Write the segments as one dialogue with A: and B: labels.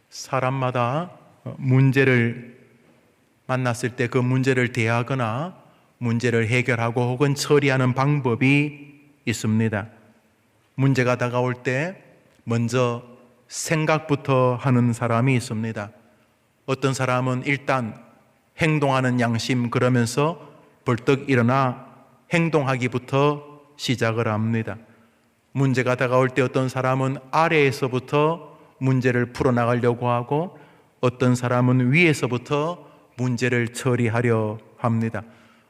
A: 사람마다 문제를 만났을 때 그 문제를 대하거나 문제를 해결하고 혹은 처리하는 방법이 있습니다. 문제가 다가올 때 먼저 생각부터 하는 사람이 있습니다. 어떤 사람은 일단 행동하는 양심 그러면서 벌떡 일어나 행동하기부터 시작을 합니다. 문제가 다가올 때 어떤 사람은 아래에서부터 문제를 풀어나가려고 하고 어떤 사람은 위에서부터 문제를 처리하려 합니다.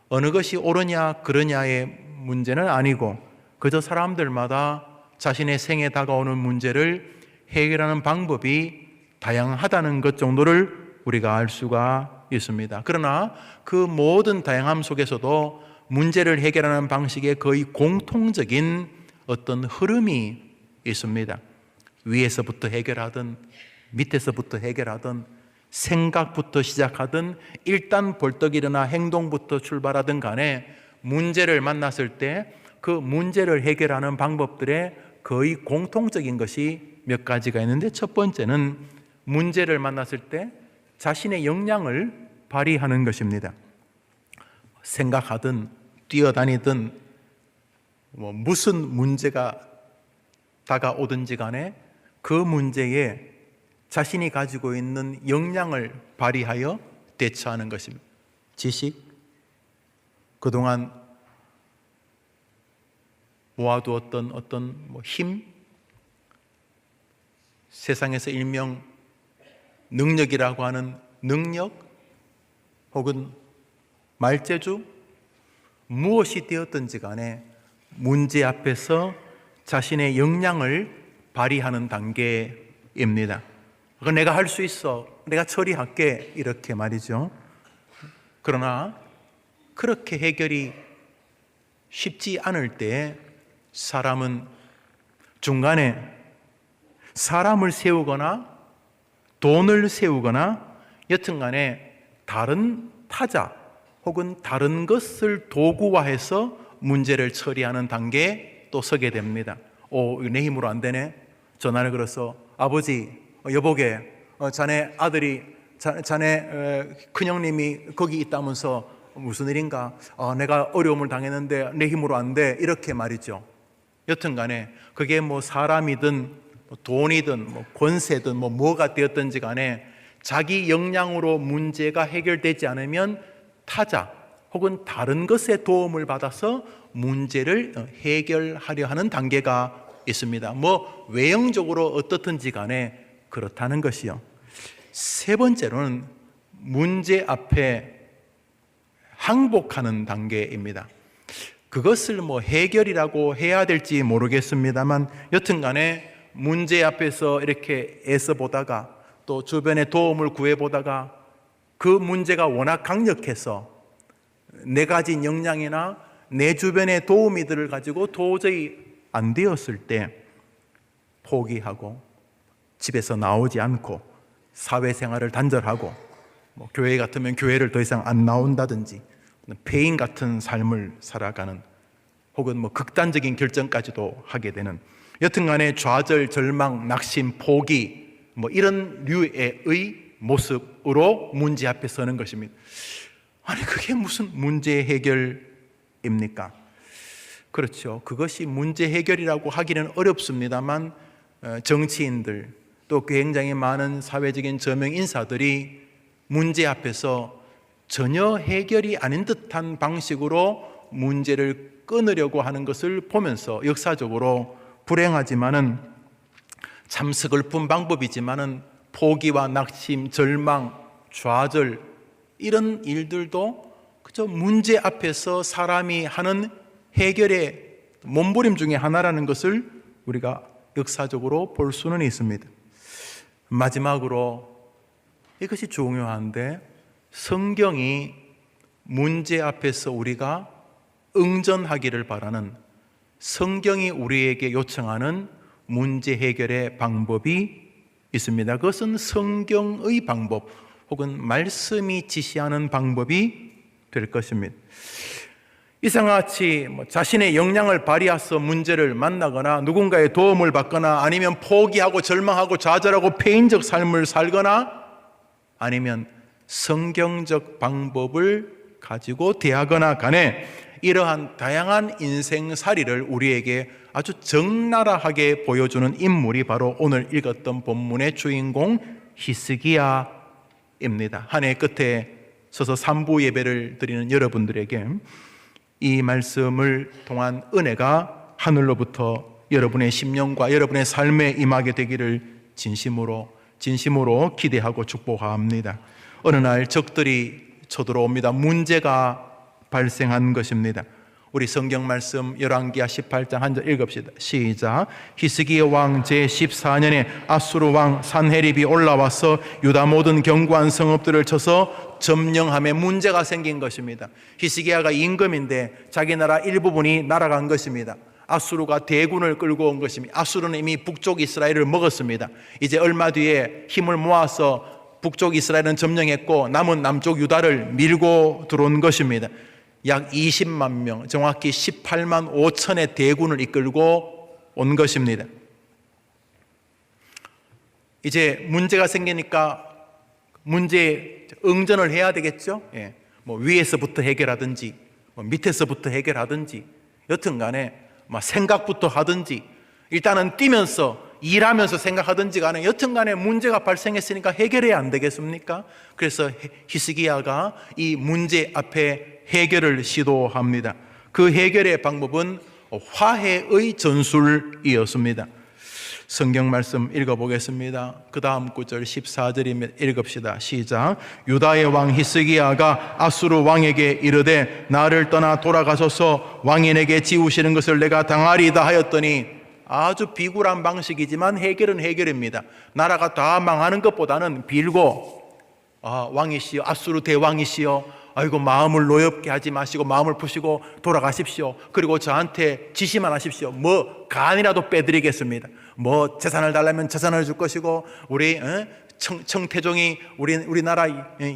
A: 어느 것이 옳으냐 그러냐의 문제는 아니고 그저 사람들마다 자신의 생에 다가오는 문제를 해결하는 방법이 다양하다는 것 정도를 우리가 알 수가 있습니다. 그러나 그 모든 다양함 속에서도 문제를 해결하는 방식에 거의 공통적인 어떤 흐름이 있습니다. 위에서부터 해결하든 밑에서부터 해결하든 생각부터 시작하든 일단 벌떡 일어나 행동부터 출발하든 간에 문제를 만났을 때 그 문제를 해결하는 방법들의 거의 공통적인 것이 몇 가지가 있는데 첫 번째는 문제를 만났을 때 자신의 역량을 발휘하는 것입니다. 생각하든 뛰어다니든 무슨 문제가 다가오든지 간에 그 문제에 자신이 가지고 있는 역량을 발휘하여 대처하는 것입니다. 지식, 그동안 모아두었던 어떤 힘, 세상에서 일명 능력이라고 하는 능력, 혹은 말재주, 무엇이 되었든지 간에 문제 앞에서 자신의 역량을 발휘하는 단계입니다. 그건 내가 할 수 있어, 내가 처리할게, 이렇게 말이죠. 그러나 그렇게 해결이 쉽지 않을 때 사람은 중간에 사람을 세우거나 돈을 세우거나 여튼간에 다른 타자 혹은 다른 것을 도구화해서 문제를 처리하는 단계에 또 서게 됩니다. 내 힘으로 안 되네. 전화를 걸어서 아버지, 여보게, 자네 아들이, 자네 큰형님이 거기 있다면서 무슨 일인가? 내가 어려움을 당했는데 내 힘으로 안 돼. 이렇게 말이죠. 여튼간에 그게 사람이든 돈이든 권세든 뭐가 되었든지 간에 자기 역량으로 문제가 해결되지 않으면 타자 혹은 다른 것의 도움을 받아서 문제를 해결하려 하는 단계가 있습니다. 외형적으로 어떻든지 간에 그렇다는 것이요. 세 번째로는 문제 앞에 항복하는 단계입니다. 그것을 해결이라고 해야 될지 모르겠습니다만 여튼간에 문제 앞에서 이렇게 애써 보다가 또 주변의 도움을 구해 보다가 그 문제가 워낙 강력해서 내 가진 역량이나 내 주변의 도우미들을 가지고 도저히 안 되었을 때 포기하고 집에서 나오지 않고 사회생활을 단절하고 교회 같으면 교회를 더 이상 안 나온다든지 폐인 같은 삶을 살아가는 혹은 극단적인 결정까지도 하게 되는 여튼간에 좌절, 절망, 낙심, 포기 이런 류의 모습으로 문제 앞에 서는 것입니다. 아니 그게 무슨 문제 해결입니까? 그렇죠. 그것이 문제 해결이라고 하기는 어렵습니다만 정치인들 또 굉장히 많은 사회적인 저명 인사들이 문제 앞에서 전혀 해결이 아닌 듯한 방식으로 문제를 끊으려고 하는 것을 보면서 역사적으로 불행하지만은 참 서글픈 방법이지만은 포기와 낙심, 절망, 좌절 이런 일들도 그저 문제 앞에서 사람이 하는 해결의 몸부림 중에 하나라는 것을 우리가 역사적으로 볼 수는 있습니다. 마지막으로 이것이 중요한데 성경이 문제 앞에서 우리가 응전하기를 바라는 성경이 우리에게 요청하는 문제 해결의 방법이 있습니다. 그것은 성경의 방법 혹은 말씀이 지시하는 방법이 될 것입니다. 이상같이 자신의 역량을 발휘해서 문제를 만나거나 누군가의 도움을 받거나 아니면 포기하고 절망하고 좌절하고 패인적 삶을 살거나 아니면 성경적 방법을 가지고 대하거나 간에 이러한 다양한 인생살이를 우리에게 아주 적나라하게 보여주는 인물이 바로 오늘 읽었던 본문의 주인공 히스기야입니다. 한 해 끝에 서서 3부 예배를 드리는 여러분들에게 이 말씀을 통한 은혜가 하늘로부터 여러분의 심령과 여러분의 삶에 임하게 되기를 진심으로 기대하고 축복합니다. 어느 날 적들이 쳐들어옵니다. 문제가 발생한 것입니다. 우리 성경 말씀 열왕기하 18장 한 절 읽읍시다. 시작. 히스기야 왕 제14년에 아수르 왕 산헤립이 올라와서 유다 모든 견고한 성읍들을 쳐서 점령함에 문제가 생긴 것입니다. 히스기야가 임금인데 자기 나라 일부분이 날아간 것입니다. 아수르가 대군을 끌고 온 것입니다. 아수르는 이미 북쪽 이스라엘을 먹었습니다. 이제 얼마 뒤에 힘을 모아서 북쪽 이스라엘은 점령했고 남은 남쪽 유다를 밀고 들어온 것입니다. 약 20만 명, 정확히 18만 5천의 대군을 이끌고 온 것입니다. 이제 문제가 생기니까 문제에 응전을 해야 되겠죠. 위에서부터 해결하든지 밑에서부터 해결하든지 여튼 간에 생각부터 하든지 일단은 뛰면서 일하면서 생각하든지 간에 여튼 간에 문제가 발생했으니까 해결해야 안 되겠습니까? 그래서 히스기야가 이 문제 앞에 해결을 시도합니다. 그 해결의 방법은 화해의 전술이었습니다. 성경 말씀 읽어보겠습니다. 그 다음 구절 14절이면 읽읍시다. 시작. 유다의 왕 히스기야가 아수르 왕에게 이르되 나를 떠나 돌아가소서 왕인에게 지우시는 것을 내가 당하리다 하였더니 아주 비굴한 방식이지만 해결은 해결입니다. 나라가 다 망하는 것보다는 빌고 왕이시여 아수르 대왕이시여 아이고 마음을 노엽게 하지 마시고 마음을 푸시고 돌아가십시오. 그리고 저한테 지시만 하십시오. 간이라도 빼드리겠습니다. 재산을 달라면 재산을 줄 것이고 우리 청태종이 우리나라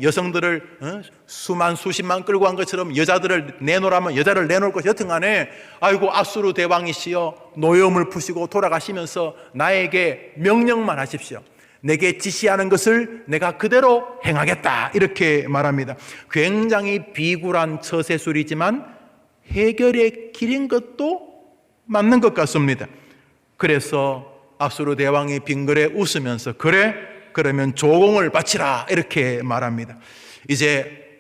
A: 여성들을 수십만 끌고 간 것처럼 여자들을 내놓으라면 여자를 내놓을 것. 여튼 간에 아이고 아수르 대왕이시여 노여움을 푸시고 돌아가시면서 나에게 명령만 하십시오. 내게 지시하는 것을 내가 그대로 행하겠다 이렇게 말합니다. 굉장히 비굴한 처세술이지만 해결의 길인 것도 맞는 것 같습니다. 그래서 아수르 대왕이 빙그레 웃으면서 그래? 그러면 조공을 바치라 이렇게 말합니다. 이제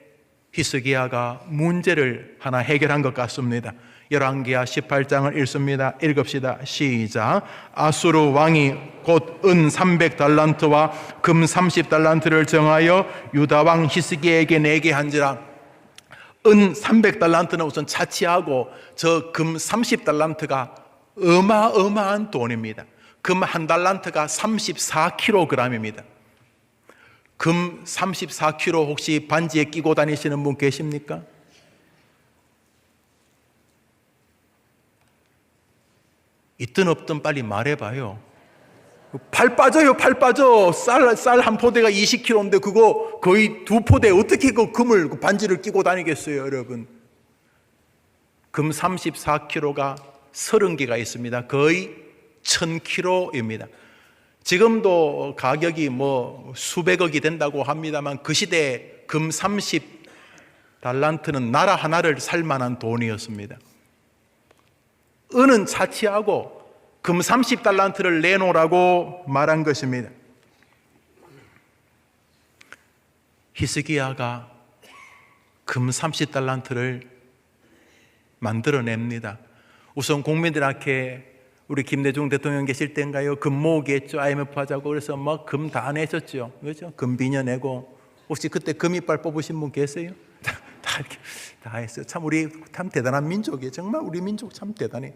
A: 히스기야가 문제를 하나 해결한 것 같습니다. 열왕기하 18장을 읽습니다. 읽읍시다. 시작. 아수르 왕이 곧 은 300달란트와 금 30달란트를 정하여 유다 왕 히스기야에게 내게 한지라. 은 300달란트는 우선 차치하고 저 금 30달란트가 어마어마한 돈입니다. 금 한 달란트가 34kg입니다. 금 34kg 혹시 반지에 끼고 다니시는 분 계십니까? 있든 없든 빨리 말해봐요. 팔 빠져요, 팔 빠져. 쌀 한 포대가 20kg인데 그거 거의 두 포대 어떻게 그 금을 그 반지를 끼고 다니겠어요, 여러분? 금 34kg가 30개가 있습니다. 거의 1000kg입니다. 지금도 가격이 수백억이 된다고 합니다만 그 시대에 금 30달란트는 나라 하나를 살 만한 돈이었습니다. 은은 차치하고 금 30달란트를 내놓으라고 말한 것입니다. 히스기야가 금 30달란트를 만들어냅니다. 우선 국민들 앞에 우리 김대중 대통령 계실 때인가요? 금 모으겠죠. IMF 하자고 그래서 금 다 내셨죠. 그렇죠? 금 비녀 내고. 혹시 그때 금이빨 뽑으신 분 계세요? 다 했어요. 참 우리 참 대단한 민족이에요. 정말 우리 민족 참 대단해.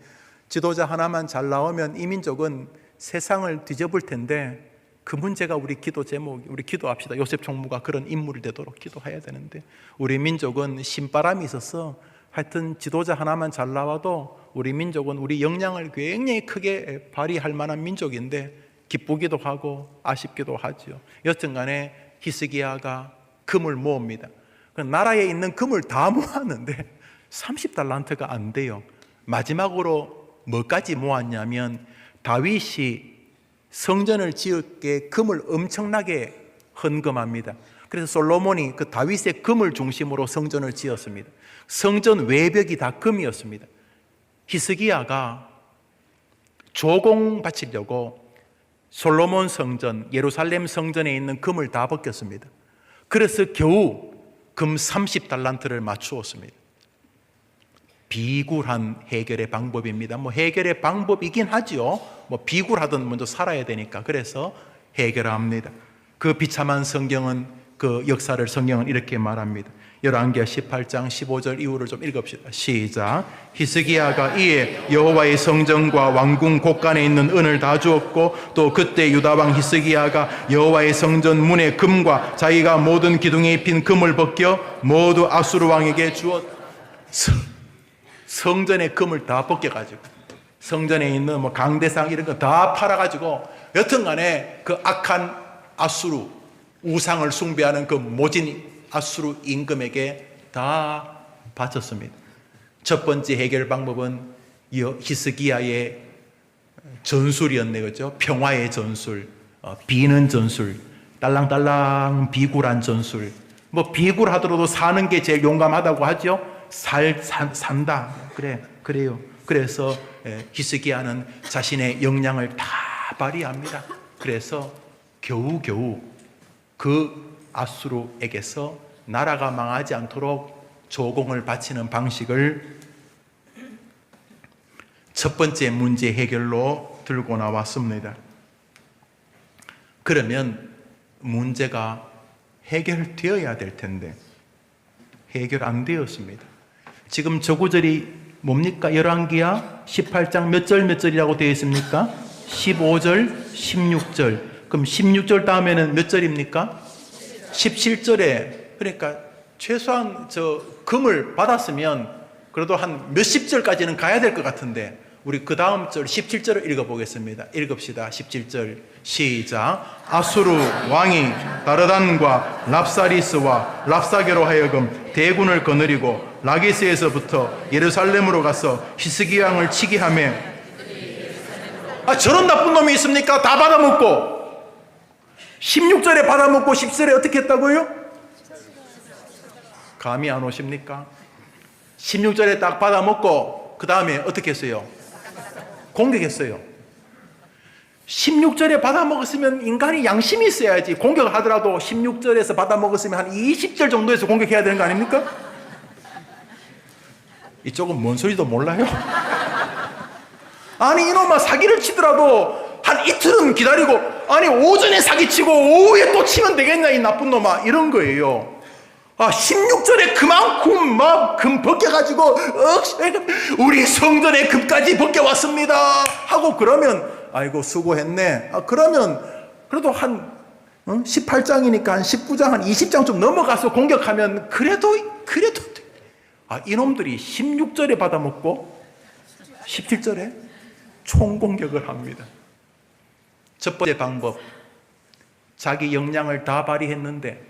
A: 지도자 하나만 잘 나오면 이 민족은 세상을 뒤집을 텐데 그 문제가 우리 기도 제목. 우리 기도합시다. 요셉 총무가 그런 인물이 되도록 기도해야 되는데 우리 민족은 신바람이 있어서 하여튼 지도자 하나만 잘 나와도 우리 민족은 우리 역량을 굉장히 크게 발휘할 만한 민족인데 기쁘기도 하고 아쉽기도 하죠. 여튼 간에 히스기야가 금을 모읍니다. 나라에 있는 금을 다 모았는데 30달란트가 안 돼요. 마지막으로 뭐까지 모았냐면 다윗이 성전을 지을 금을 엄청나게 헌금합니다. 그래서 솔로몬이 그 다윗의 금을 중심으로 성전을 지었습니다. 성전 외벽이 다 금이었습니다. 히스기야가 조공 바치려고 솔로몬 성전, 예루살렘 성전에 있는 금을 다 벗겼습니다. 그래서 겨우 금 30달란트를 맞추었습니다. 비굴한 해결의 방법입니다. 해결의 방법이긴 하죠. 비굴하든 먼저 살아야 되니까. 그래서 해결합니다. 그 비참한 성경은, 그 역사를 성경은 이렇게 말합니다. 열왕기하 18장 15절 이후를 좀 읽읍시다. 시작. 히스기야가 이에 여호와의 성전과 왕궁 곳간에 있는 은을 다 주었고, 또 그때 유다 왕 히스기야가 여호와의 성전 문의 금과 자기가 모든 기둥에 입힌 금을 벗겨 모두 아수르 왕에게 주었. 성전의 금을 다 벗겨가지고 성전에 있는 강대상 이런 거 다 팔아가지고 여튼간에 그 악한 아수르 우상을 숭배하는 그 모진 아수르 임금에게 다 바쳤습니다. 첫 번째 해결 방법은 히스기야의 전술이었네, 그죠? 평화의 전술, 비는 전술, 딸랑딸랑 비굴한 전술. 비굴하더라도 사는 게 제일 용감하다고 하죠. 산다. 그래요. 그래서 히스기야는 자신의 역량을 다 발휘합니다. 그래서 겨우겨우 그 아수르에게서 나라가 망하지 않도록 조공을 바치는 방식을 첫 번째 문제 해결로 들고 나왔습니다. 그러면 문제가 해결되어야 될 텐데 해결 안 되었습니다. 지금 저 구절이 뭡니까? 열왕기하 18장 몇 절이라고 되어 있습니까? 15절, 16절. 그럼 16절 다음에는 몇 절입니까? 17절에. 그러니까 최소한 저 금을 받았으면 그래도 한 몇십 절까지는 가야 될 것 같은데 우리 그 다음 절 17절을 읽어보겠습니다. 읽읍시다. 17절 시작. 아수르 왕이 다르단과 랍사리스와 랍사게로 하여금 대군을 거느리고 라기스에서부터 예루살렘으로 가서 히스기야 왕을 치게 하며, 저런 나쁜 놈이 있습니까? 다 받아먹고 16절에 받아먹고 17절에 어떻게 했다고요? 감이 안 오십니까? 16절에 딱 받아먹고 그 다음에 어떻게 했어요? 공격했어요. 16절에 받아먹었으면 인간이 양심이 있어야지. 공격을 하더라도 16절에서 받아먹었으면 한 20절 정도에서 공격해야 되는 거 아닙니까? 이쪽은 뭔 소리도 몰라요? 아니 이놈아 사기를 치더라도 한 이틀은 기다리고, 아니 오전에 사기치고 오후에 또 치면 되겠냐 이 나쁜 놈아, 이런 거예요. 16절에 그만큼 막 금 벗겨가지고 우리 성전에 금까지 벗겨왔습니다 하고 그러면 아이고 수고했네. 그러면 그래도 한 18장이니까 한 19장 한 20장 좀 넘어가서 공격하면 그래도 이놈들이 16절에 받아먹고 17절에 총공격을 합니다. 첫 번째 방법, 자기 역량을 다 발휘했는데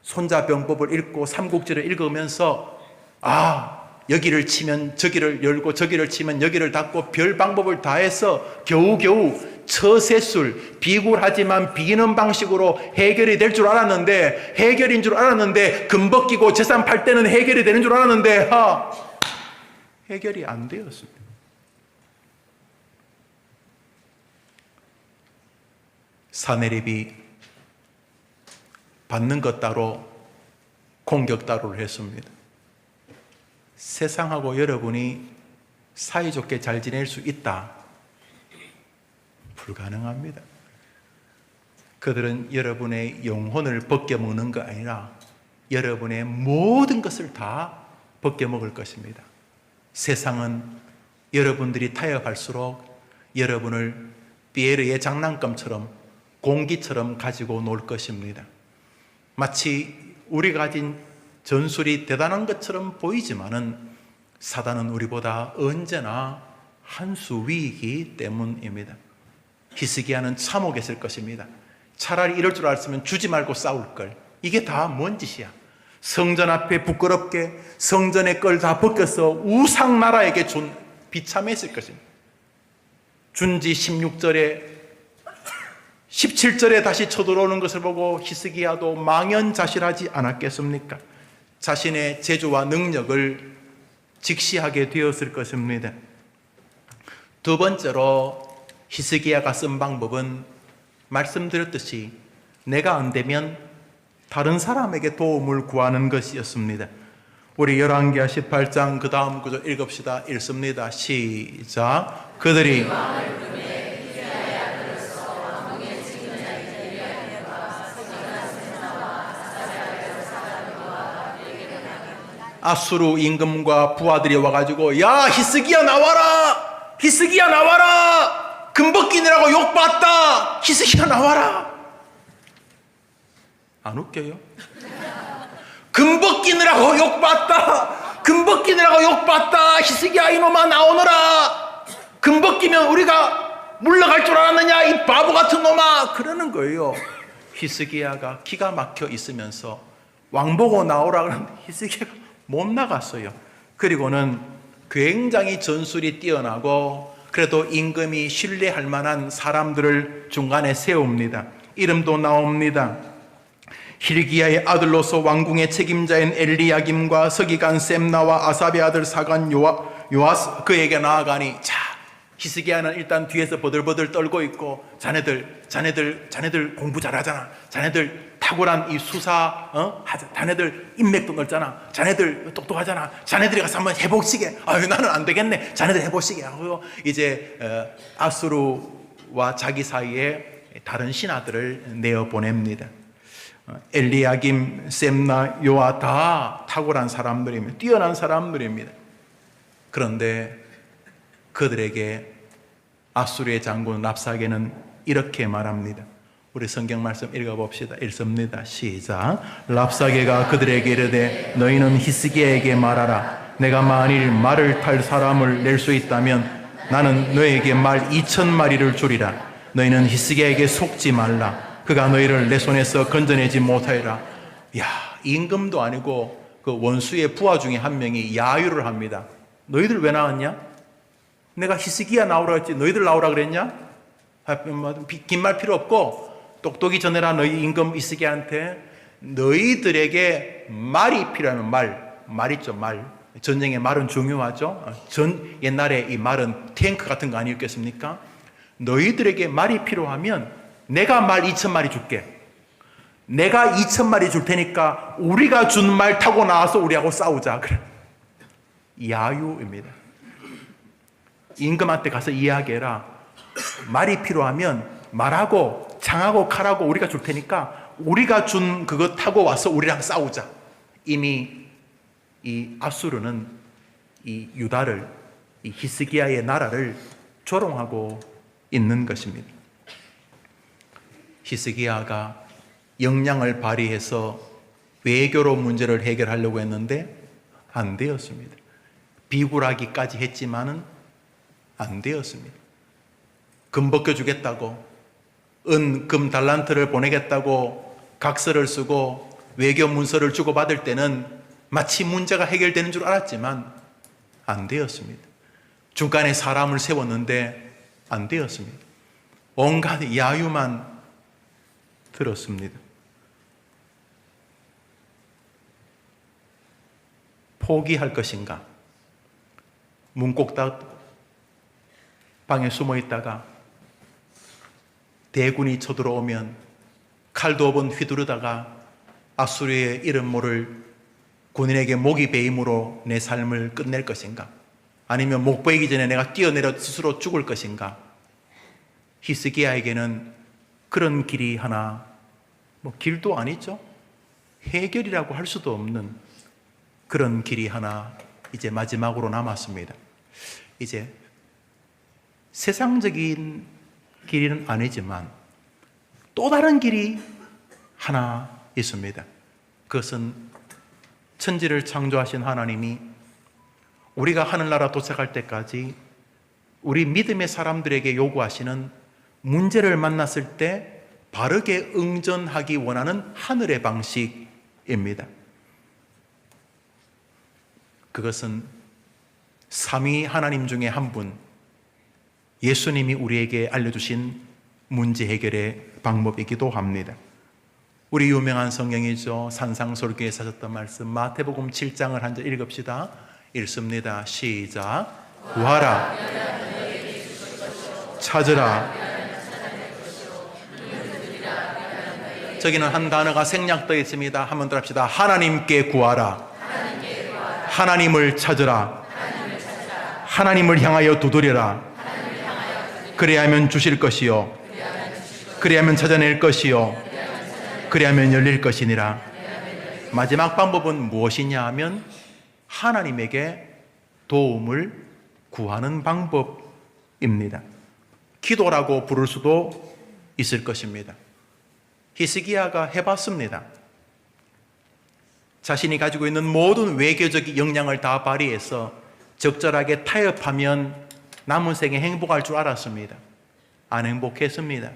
A: 손자병법을 읽고 삼국지를 읽으면서 여기를 치면 저기를 열고 저기를 치면 여기를 닫고 별 방법을 다 해서 겨우겨우 처세술, 비굴하지만 비는 방식으로 해결이 될 줄 알았는데, 해결인 줄 알았는데, 금 벗기고 재산 팔 때는 해결이 되는 줄 알았는데 해결이 안 되었습니다. 사내립이 받는 것 따로 공격 따로를 했습니다. 세상하고 여러분이 사이좋게 잘 지낼 수 있다? 불가능합니다. 그들은 여러분의 영혼을 벗겨먹는 거 아니라 여러분의 모든 것을 다 벗겨먹을 것입니다. 세상은 여러분들이 타협할수록 여러분을 피에르의 장난감처럼 공기처럼 가지고 놀 것입니다. 마치 우리가 가진 전술이 대단한 것처럼 보이지만은 사단은 우리보다 언제나 한 수 위이기 때문입니다. 히스기야는 참혹했을 것입니다. 차라리 이럴 줄 알았으면 주지 말고 싸울 걸. 이게 다 뭔 짓이야? 성전 앞에 부끄럽게 성전의 걸 다 벗겨서 우상 나라에게 준 비참했을 것입니다. 준지 16절에 17절에 다시 쳐들어오는 것을 보고 히스기야도 망연자실하지 않았겠습니까? 자신의 재주와 능력을 직시하게 되었을 것입니다. 두 번째로 히스기야가 쓴 방법은 말씀드렸듯이 내가 안 되면 다른 사람에게 도움을 구하는 것이었습니다. 우리 열왕기하 18장 그 다음 구절 읽읍시다. 읽습니다. 시작. 그들이 아수르 임금과 부하들이 와가지고 야 히스기야 나와라, 히스기야 나와라, 금벗기느라고 욕봤다, 히스기야 나와라. 안 웃겨요? 금벗기느라고 욕봤다, 금벗기느라고 욕봤다, 히스기야 이놈아 나오너라, 금벗기면 우리가 물러갈 줄 알았느냐 이 바보 같은 놈아, 그러는 거예요. 히스기야가 기가 막혀 있으면서 왕 보고 나오라 그러는데 히스기야가 못 나갔어요. 그리고는 굉장히 전술이 뛰어나고 그래도 임금이 신뢰할 만한 사람들을 중간에 세웁니다. 이름도 나옵니다. hil기야의 아들로서 왕궁의 책임자인 엘리야김과 서기관 셈나와 아삽의 아들 사관 요아스 그에게 나아가니, 자 히스기야는 일단 뒤에서 버들버들 떨고 있고 자네들 공부 잘하잖아, 자네들 탁월한 이 수사 자네들 인맥도 넓잖아, 자네들 똑똑하잖아, 자네들이 가서 한번 해보시게. 아유 나는 안 되겠네, 자네들 해보시게 하고 이제 아수르와 자기 사이에 다른 신하들을 내어 보냅니다. 엘리야김, 셈나, 요아 다 탁월한 사람들입니다. 뛰어난 사람들입니다. 그런데 그들에게 아수르의 장군 랍사게는 이렇게 말합니다. 우리 성경 말씀 읽어봅시다. 읽습니다. 시작. 랍사게가 그들에게 이르되 너희는 히스기야에게 말하라. 내가 만일 말을 탈 사람을 낼 수 있다면 나는 너에게 말 2,000마리를 주리라. 너희는 히스기야에게 속지 말라. 그가 너희를 내 손에서 건져내지 못하리라. 야, 임금도 아니고 그 원수의 부하 중에 한 명이 야유를 합니다. 너희들 왜 나왔냐? 내가 히스기야 나오라 했지 너희들 나오라 그랬냐? 긴 말 필요 없고 똑똑히 전해라. 너희 임금 히스기야한테 너희들에게 말이 필요하면 말 있죠. 말. 전쟁의 말은 중요하죠. 옛날에 이 말은 탱크 같은 거 아니었겠습니까? 너희들에게 말이 필요하면 내가 말 2,000마리 줄게. 내가 2,000마리 줄 테니까 우리가 준 말 타고 나와서 우리하고 싸우자. 그래. 야유입니다. 임금한테 가서 이야기해라. 말이 필요하면 말하고 창하고 칼하고 우리가 줄 테니까 우리가 준 그거 타고 와서 우리랑 싸우자. 이미 이 아수르는 이 유다를, 이 히스기야의 나라를 조롱하고 있는 것입니다. 히스기야가 역량을 발휘해서 외교로 문제를 해결하려고 했는데 안 되었습니다. 비굴하기까지 했지만은 안 되었습니다. 금 벗겨주겠다고, 금 달란트를 보내겠다고 각서를 쓰고 외교 문서를 주고받을 때는 마치 문제가 해결되는 줄 알았지만 안 되었습니다. 중간에 사람을 세웠는데 안 되었습니다. 온갖 야유만 들었습니다. 포기할 것인가? 문 꼭 닫고 방에 숨어 있다가 대군이 쳐들어오면 칼도 없은 휘두르다가 아수르의 이름 모를 군인에게 목이 베임으로 내 삶을 끝낼 것인가? 아니면 목 베이기 전에 내가 뛰어내려 스스로 죽을 것인가? 히스기야에게는 그런 길이 하나, 길도 아니죠. 해결이라고 할 수도 없는 그런 길이 하나 이제 마지막으로 남았습니다. 이제 세상적인 길은 아니지만 또 다른 길이 하나 있습니다. 그것은 천지를 창조하신 하나님이 우리가 하늘나라 도착할 때까지 우리 믿음의 사람들에게 요구하시는 문제를 만났을 때 바르게 응전하기 원하는 하늘의 방식입니다. 그것은 삼위 하나님 중에 한 분, 예수님이 우리에게 알려주신 문제 해결의 방법이기도 합니다. 우리 유명한 성경이죠. 산상설교에서 하셨던 말씀 마태복음 7장을 한 절 읽읍시다. 읽습니다. 시작. 구하라, 찾으라. 저기는 한 단어가 생략되어 있습니다. 한번 더 합시다. 하나님께 구하라. 하나님을 찾으라. 하나님을 향하여 두드려라. 그래야면 주실 것이요, 그래야면 찾아낼 것이요, 그래야면 열릴 것이니라. 마지막 방법은 무엇이냐 하면 하나님에게 도움을 구하는 방법입니다. 기도라고 부를 수도 있을 것입니다. 히스기야가 해봤습니다. 자신이 가지고 있는 모든 외교적 역량을 다 발휘해서 적절하게 타협하면 남은 생에 행복할 줄 알았습니다. 안 행복했습니다.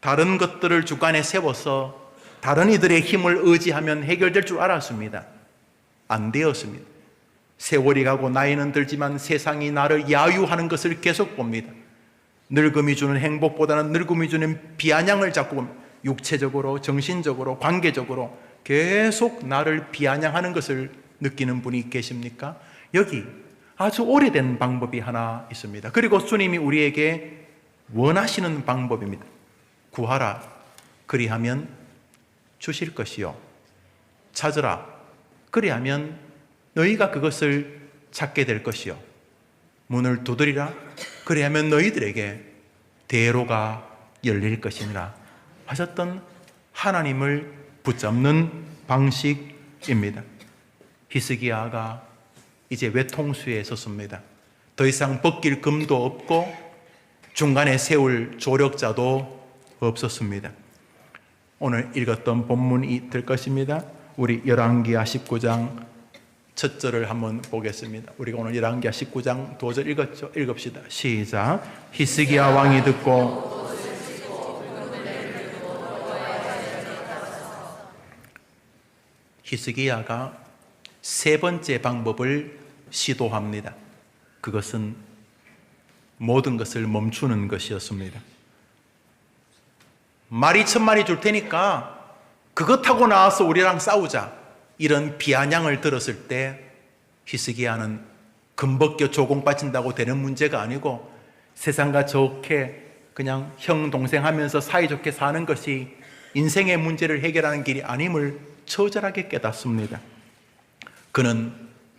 A: 다른 것들을 주관에 세워서 다른 이들의 힘을 의지하면 해결될 줄 알았습니다. 안 되었습니다. 세월이 가고 나이는 들지만 세상이 나를 야유하는 것을 계속 봅니다. 늙음이 주는 행복보다는 늙음이 주는 비아냥을 자꾸 봅니다. 육체적으로, 정신적으로, 관계적으로 계속 나를 비아냥하는 것을 느끼는 분이 계십니까? 여기 아주 오래된 방법이 하나 있습니다. 그리고 주님이 우리에게 원하시는 방법입니다. 구하라, 그리하면 주실 것이요, 찾으라, 그리하면 너희가 그것을 찾게 될 것이요, 문을 두드리라, 그리하면 너희들에게 대로가 열릴 것이니라 하셨던 하나님을 붙잡는 방식입니다. 히스기야가 이제 외통수에 섰습니다. 더 이상 벗길 금도 없고 중간에 세울 조력자도 없었습니다. 오늘 읽었던 본문이 될 것입니다. 우리 열왕기하 19장 첫 절을 한번 보겠습니다. 우리가 오늘 열왕기하 19장 2절 읽었죠? 읽읍시다. 시작. 히스기야 왕이 듣고 히스기야가 세 번째 방법을 시도합니다. 그것은 모든 것을 멈추는 것이었습니다. 말이 천마리 줄 테니까 그것 타고 나와서 우리랑 싸우자, 이런 비아냥을 들었을 때 히스기야는 금벗겨 조공 빠진다고 되는 문제가 아니고 세상과 좋게 그냥 형 동생 하면서 사이좋게 사는 것이 인생의 문제를 해결하는 길이 아님을 처절하게 깨닫습니다. 그는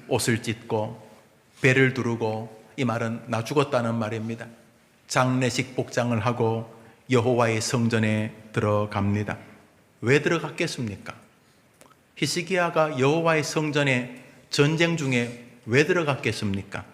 A: 옷을 찢고 배를 두르고, 이 말은 나 죽었다는 말입니다. 장례식 복장을 하고 여호와의 성전에 들어갑니다. 왜 들어갔겠습니까? 히스기야가 여호와의 성전에 전쟁 중에 왜 들어갔겠습니까?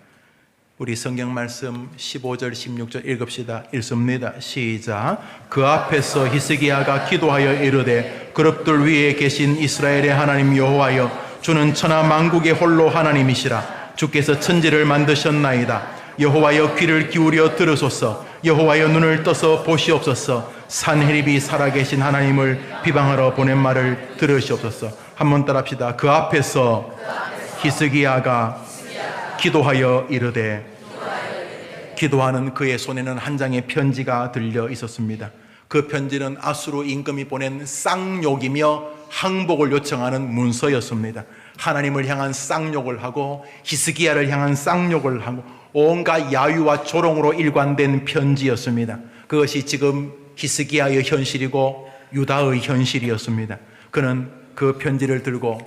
A: 우리 성경 말씀 15절 16절 읽읍시다. 읽습니다. 시작. 그 앞에서 히스기야가 기도하여 이르되 그룹들 위에 계신 이스라엘의 하나님 여호와여, 주는 천하 만국의 홀로 하나님이시라. 주께서 천지를 만드셨나이다. 여호와여 귀를 기울여 들으소서. 여호와여 눈을 떠서 보시옵소서. 산헤립이 살아계신 하나님을 비방하러 보낸 말을 들으시옵소서. 한번 따라합시다. 그 앞에서 히스기야가 기도하여 이르되, 기도하는 그의 손에는 한 장의 편지가 들려 있었습니다. 그 편지는 아수르 임금이 보낸 쌍욕이며 항복을 요청하는 문서였습니다. 하나님을 향한 쌍욕을 하고 히스기야를 향한 쌍욕을 하고 온갖 야유와 조롱으로 일관된 편지였습니다. 그것이 지금 히스기야의 현실이고 유다의 현실이었습니다. 그는 그 편지를 들고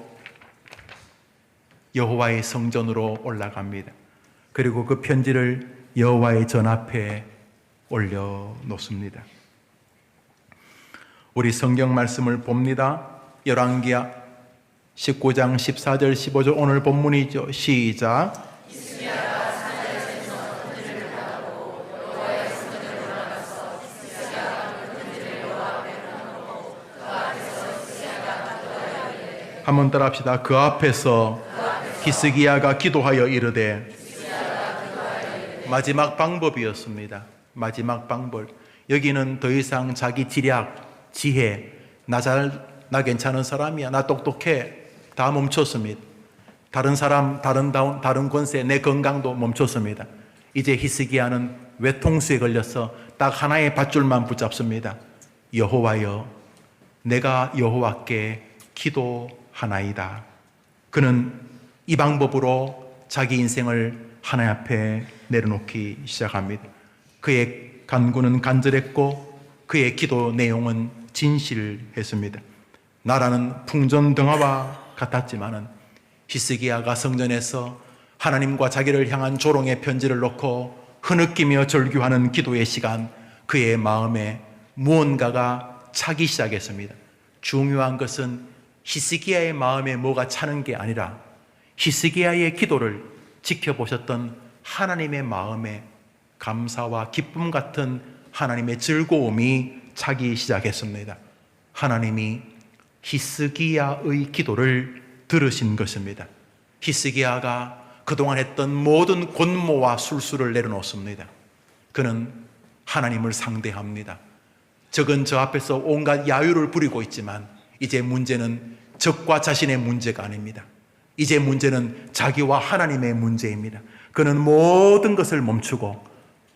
A: 여호와의 성전으로 올라갑니다. 그리고 그 편지를 여호와의 전 앞에 올려놓습니다. 우리 성경 말씀을 봅니다. 열왕기하 19장 14절 15절 오늘 본문이죠. 시작. 한번 따라합시다. 그 앞에서 히스기야가 기도하여 이르되, 마지막 방법이었습니다. 마지막 방법. 여기는 더 이상 자기 지략, 지혜, 나 괜찮은 사람이야, 나 똑똑해, 다 멈췄습니다. 다른 사람, 다른 권세, 내 건강도 멈췄습니다. 이제 히스기야는 외통수에 걸려서 딱 하나의 밧줄만 붙잡습니다. 여호와여, 내가 여호와께 기도하나이다. 그는 이 방법으로 자기 인생을 하나님 앞에 내려놓기 시작합니다. 그의 간구는 간절했고 그의 기도 내용은 진실했습니다. 나라는 풍전등화와 같았지만은 히스기야가 성전에서 하나님과 자기를 향한 조롱의 편지를 놓고 흐느끼며 절규하는 기도의 시간, 그의 마음에 무언가가 차기 시작했습니다. 중요한 것은 히스기야의 마음에 뭐가 차는 게 아니라 히스기야의 기도를 지켜보셨던 하나님의 마음에 감사와 기쁨 같은 하나님의 즐거움이 차기 시작했습니다. 하나님이 히스기야의 기도를 들으신 것입니다. 히스기야가 그동안 했던 모든 권모와 술수를 내려놓습니다. 그는 하나님을 상대합니다. 적은 저 앞에서 온갖 야유를 부리고 있지만 이제 문제는 적과 자신의 문제가 아닙니다. 이제 문제는 자기와 하나님의 문제입니다. 그는 모든 것을 멈추고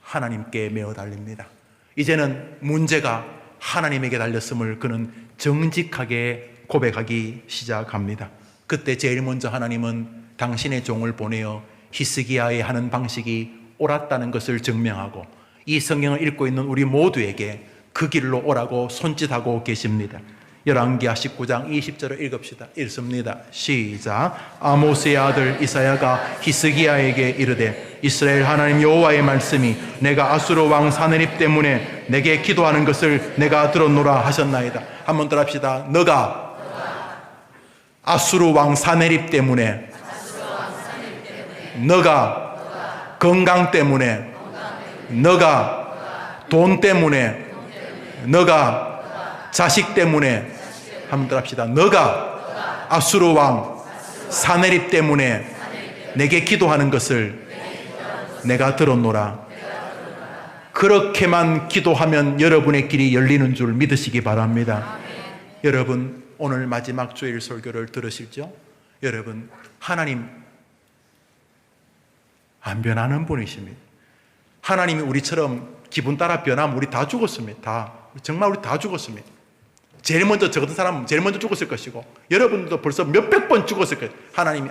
A: 하나님께 메어 달립니다. 이제는 문제가 하나님에게 달렸음을 그는 정직하게 고백하기 시작합니다. 그때 제일 먼저 하나님은 당신의 종을 보내어 히스기야의 하는 방식이 옳았다는 것을 증명하고 이 성경을 읽고 있는 우리 모두에게 그 길로 오라고 손짓하고 계십니다. 열왕기하 19장 20절을 읽읍시다. 읽습니다. 시작. 아모스의 아들 이사야가 히스기야에게 이르되 이스라엘 하나님 여호와의 말씀이 내가 아수르 왕 사네립 때문에 내게 기도하는 것을 내가 들었노라 하셨나이다. 한번 더 합시다. 너가 아수르 왕 사네립 때문에, 너가 건강 때문에, 너가 돈 때문에, 너가 자식 때문에, 한번 더 합시다. 너가 아수르 왕 사네립 때문에 내게 기도하는 것을 내가 들었노라. 그렇게만 기도하면 여러분의 길이 열리는 줄 믿으시기 바랍니다. 여러분, 오늘 마지막 주일 설교를 들으실죠? 여러분, 하나님 안 변하는 분이십니다. 하나님이 우리처럼 기분 따라 변하면 우리 다 죽었습니다. 정말 우리 다 죽었습니다. 제일 먼저 저 같은 사람은 제일 먼저 죽었을 것이고 여러분도 벌써 몇백 번 죽었을 거예요. 하나님이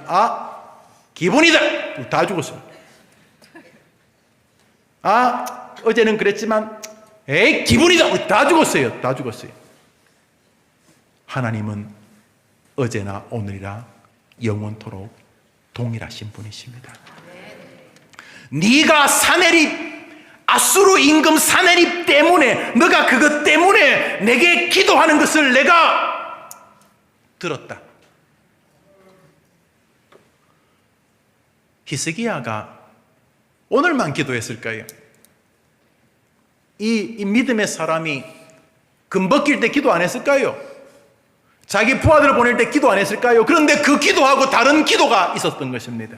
A: 기분이다! 우리 다 죽었습니다. 어제는 그랬지만 기분이다! 우리 다 죽었어요. 다 죽었어요. 하나님은 어제나 오늘이라 영원토록 동일하신 분이십니다. 네가 사네립, 아수르 임금 사네립 때문에, 너가 그것 때문에 내게 기도하는 것을 내가 들었다. 히스기야가 오늘만 기도했을까요? 이 믿음의 사람이 금 벗길 때 기도 안 했을까요? 자기 부하들을 보낼 때 기도 안 했을까요? 그런데 그 기도하고 다른 기도가 있었던 것입니다.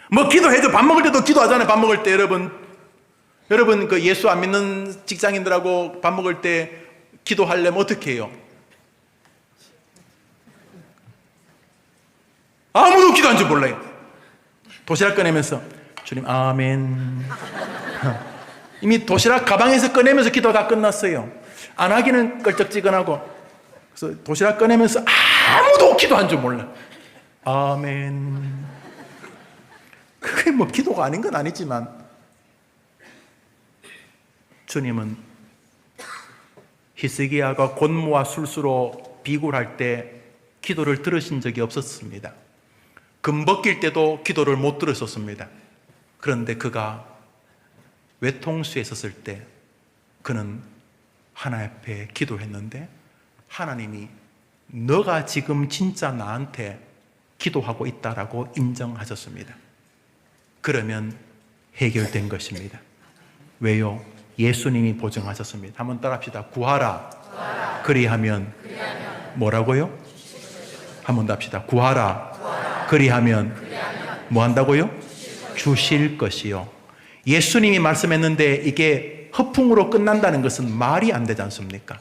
A: 뭐 기도해도 밥 먹을 때도 기도하잖아요. 밥 먹을 때 여러분 그 예수 안 믿는 직장인들하고 밥 먹을 때 기도하려면 어떻게 해요? 아무도 기도한 줄 몰라요. 도시락 꺼내면서 주님 아멘. 이미 도시락 가방에서 꺼내면서 기도 다 끝났어요. 안 하기는 껄쩍지근하고. 그래서 도시락 꺼내면서 아무도 기도한 줄 몰라. 아멘. 그게 뭐 기도가 아닌 건 아니지만 주님은 히스기야가 권모와 술수로 비굴할 때 기도를 들으신 적이 없었습니다. 금 벗길 때도 기도를 못 들으셨습니다. 그런데 그가 외통수에 있었을 때 그는 하나님 앞에 기도했는데 하나님이 너가 지금 진짜 나한테 기도하고 있다라고 인정하셨습니다. 그러면 해결된 것입니다. 왜요? 예수님이 보증하셨습니다. 한번 따라합시다. 구하라. 그리하면 뭐라고요? 한번 더 합시다. 구하라. 그리하면 뭐 한다고요? 주실 것이요. 예수님이 말씀했는데 이게 허풍으로 끝난다는 것은 말이 안 되지 않습니까?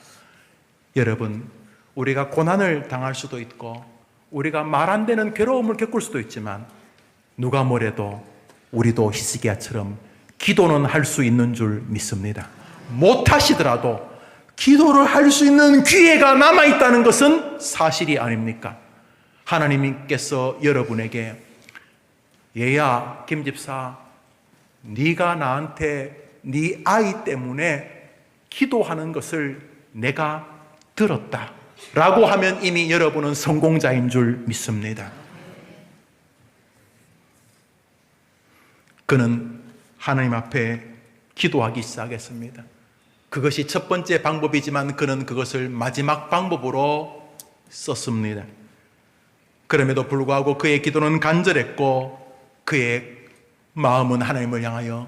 A: 여러분, 우리가 고난을 당할 수도 있고 우리가 말 안 되는 괴로움을 겪을 수도 있지만 누가 뭐래도 우리도 히스기야처럼 기도는 할 수 있는 줄 믿습니다. 못하시더라도 기도를 할 수 있는 기회가 남아있다는 것은 사실이 아닙니까? 하나님께서 여러분에게 얘야 김집사, 네가 나한테 네 아이 때문에 기도하는 것을 내가 들었다 라고 하면 이미 여러분은 성공자인 줄 믿습니다. 그는 하나님 앞에 기도하기 시작했습니다. 그것이 첫 번째 방법이지만 그는 그것을 마지막 방법으로 썼습니다. 그럼에도 불구하고 그의 기도는 간절했고 그의 마음은 하나님을 향하여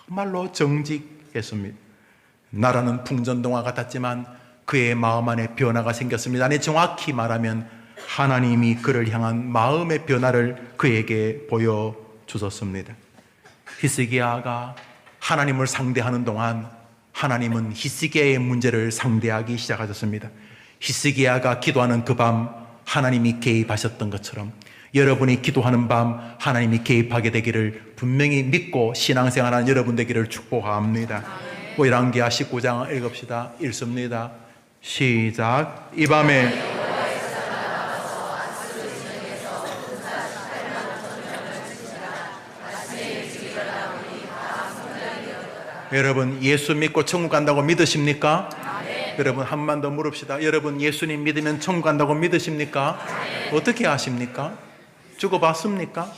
A: 정말로 정직했습니다. 나라는 풍전등화 같았지만 그의 마음 안에 변화가 생겼습니다. 아니, 정확히 말하면 하나님이 그를 향한 마음의 변화를 그에게 보여주셨습니다. 히스기야가 하나님을 상대하는 동안 하나님은 히스기야의 문제를 상대하기 시작하셨습니다. 히스기야가 기도하는 그 밤 하나님이 개입하셨던 것처럼 여러분이 기도하는 밤 하나님이 개입하게 되기를 분명히 믿고 신앙생활하는 여러분 되기를 축복합니다. 열왕기하 19장 읽읍시다. 읽습니다. 시작. 이 밤에 여러분 예수 믿고 천국 간다고 믿으십니까? 여러분 한 번 더 물읍시다. 여러분 예수님 믿으면 천국 간다고 믿으십니까? 어떻게 아십니까? 죽어봤습니까?